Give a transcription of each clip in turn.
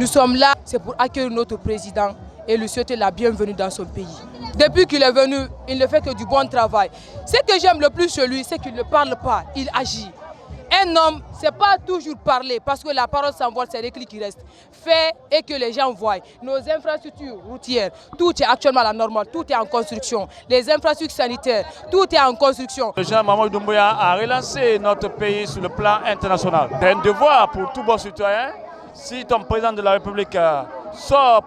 Nous sommes là, c'est pour accueillir notre président et lui souhaiter la bienvenue dans son pays. Depuis qu'il est venu, il ne fait que du bon travail. Ce que j'aime le plus chez lui, c'est qu'il ne parle pas, il agit. Un homme, ce n'est pas toujours parler, parce que la parole s'envole, c'est l'écrit qui reste. Fait et que les gens voient. Nos infrastructures routières, tout est actuellement à la normale, tout est en construction. Les infrastructures sanitaires, tout est en construction. Le général Mamadou Doumbouya a relancé notre pays sur le plan international. C'est un devoir pour tout bon citoyen. Si ton président de la République sort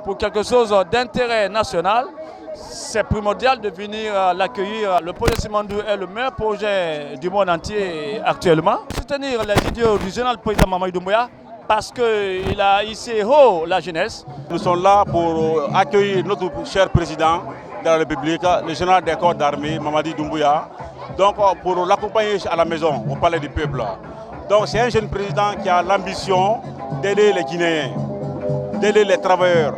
pour quelque chose d'intérêt national, c'est primordial de venir l'accueillir. Le projet Simandou est le meilleur projet du monde entier actuellement. Soutenir les idéaux du général président Mamadou Doumbouya parce qu'il a hissé haut la jeunesse. Nous sommes là pour accueillir notre cher président de la République, le général des corps d'armée Mamadou Doumbouya, donc pour l'accompagner à la maison, au palais du peuple. Donc c'est un jeune président qui a l'ambition d'aider les Guinéens, d'aider les travailleurs,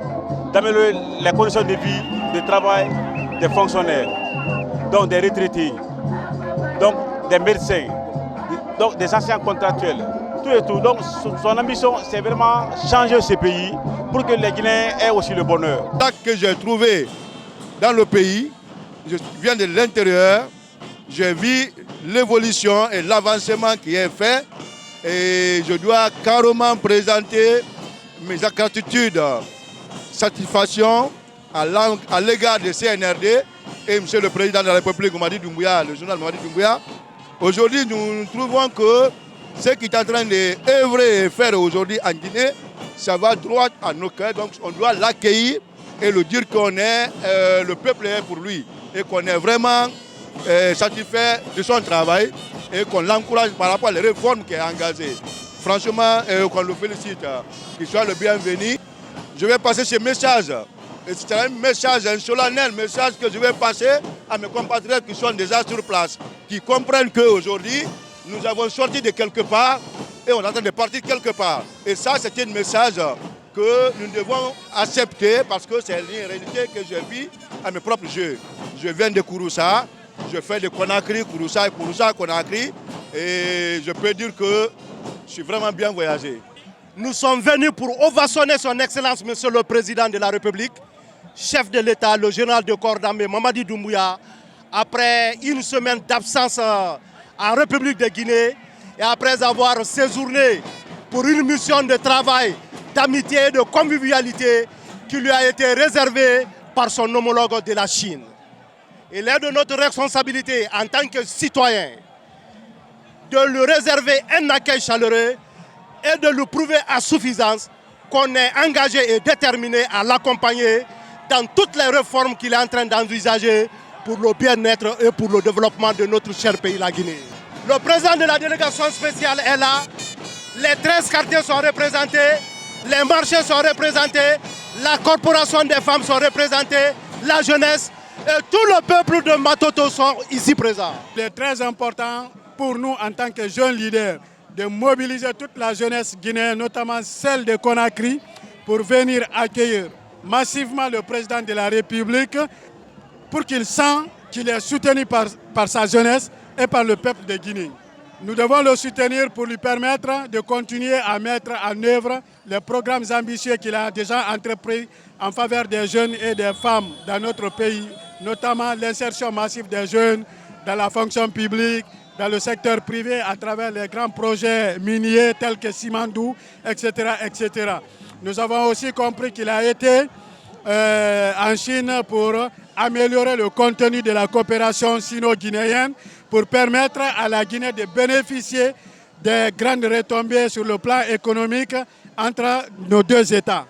d'améliorer les conditions de vie, de travail des fonctionnaires, donc des retraités, donc des médecins, donc des anciens contractuels, tout et tout. Donc son ambition, c'est vraiment changer ce pays pour que les Guinéens aient aussi le bonheur. Ce que j'ai trouvé dans le pays, je viens de l'intérieur, j'ai vu l'évolution et l'avancement qui est fait et je dois carrément présenter mes gratitudes, satisfaction à l'égard de CNRD et M. le Président de la République, Mamadou Doumbouya, le journal Mamadou Doumbouya. Aujourd'hui, nous trouvons que ce qui est en train d'œuvrer et faire aujourd'hui en Guinée, ça va droit à nos cœurs. Donc on doit l'accueillir et le dire qu'on est, le peuple est pour lui et qu'on est vraiment satisfait de son travail et qu'on l'encourage par rapport aux réformes qu'il a engagées. Franchement, qu'on le félicite, qu'il soit le bienvenu. Je vais passer ce message. C'est un message, un solennel message que je vais passer à mes compatriotes qui sont déjà sur place, qui comprennent qu'aujourd'hui, nous avons sorti de quelque part et on est en train de partir quelque part. Et ça, c'est un message que nous devons accepter parce que c'est une réalité que je vis à mes propres yeux. Je viens de Kouroussa, je fais de Conakry, Kouroussa, Conakry, et je peux dire que je suis vraiment bien voyagé. Nous sommes venus pour ovationner son Excellence, Monsieur le Président de la République, chef de l'État, le général de corps d'armée Mamadou Doumbouya, après une semaine d'absence en République de Guinée et après avoir séjourné pour une mission de travail, d'amitié et de convivialité qui lui a été réservée par son homologue de la Chine. Il est de notre responsabilité en tant que citoyen de lui réserver un accueil chaleureux et de lui prouver à suffisance qu'on est engagé et déterminé à l'accompagner dans toutes les réformes qu'il est en train d'envisager pour le bien-être et pour le développement de notre cher pays, la Guinée. Le président de la délégation spéciale est là, les 13 quartiers sont représentés, les marchés sont représentés, la corporation des femmes sont représentées, la jeunesse et tout le peuple de Matoto sont ici présents. Il est très important pour nous en tant que jeunes leaders de mobiliser toute la jeunesse guinéenne, notamment celle de Conakry, pour venir accueillir massivement le président de la République pour qu'il sente qu'il est soutenu par sa jeunesse et par le peuple de Guinée. Nous devons le soutenir pour lui permettre de continuer à mettre en œuvre les programmes ambitieux qu'il a déjà entrepris en faveur des jeunes et des femmes dans notre pays, notamment l'insertion massive des jeunes dans la fonction publique, dans le secteur privé à travers les grands projets miniers tels que Simandou, etc., etc. Nous avons aussi compris qu'il a été en Chine pour améliorer le contenu de la coopération sino-guinéenne pour permettre à la Guinée de bénéficier des grandes retombées sur le plan économique entre nos deux États.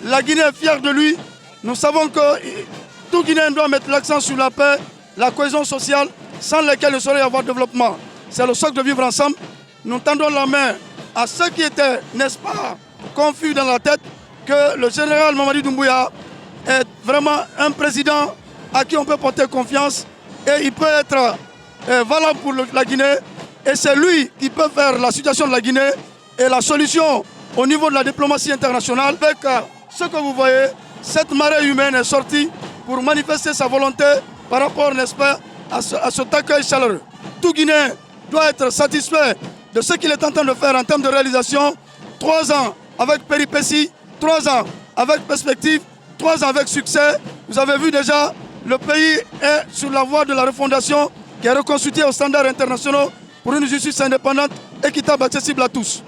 La Guinée est fière de lui. Nous savons que tout Guinéen doit mettre l'accent sur la paix, la cohésion sociale, sans lesquelles il ne saurait y avoir de développement. C'est le socle de vivre ensemble. Nous tendons la main à ceux qui étaient, n'est-ce pas, confus dans la tête, que le général Mamadou Doumbouya est vraiment un président à qui on peut porter confiance et il peut être valable pour la Guinée. Et c'est lui qui peut faire la situation de la Guinée et la solution au niveau de la diplomatie internationale. Avec ce que vous voyez, cette marée humaine est sortie pour manifester sa volonté par rapport, n'est-ce pas, à cet accueil chaleureux. Tout Guinéen doit être satisfait de ce qu'il est en train de faire en termes de réalisation. 3 ans avec péripéties, 3 ans avec perspective, 3 ans avec succès. Vous avez vu déjà, le pays est sur la voie de la refondation qui est reconstituée aux standards internationaux pour une justice indépendante, équitable, accessible à tous.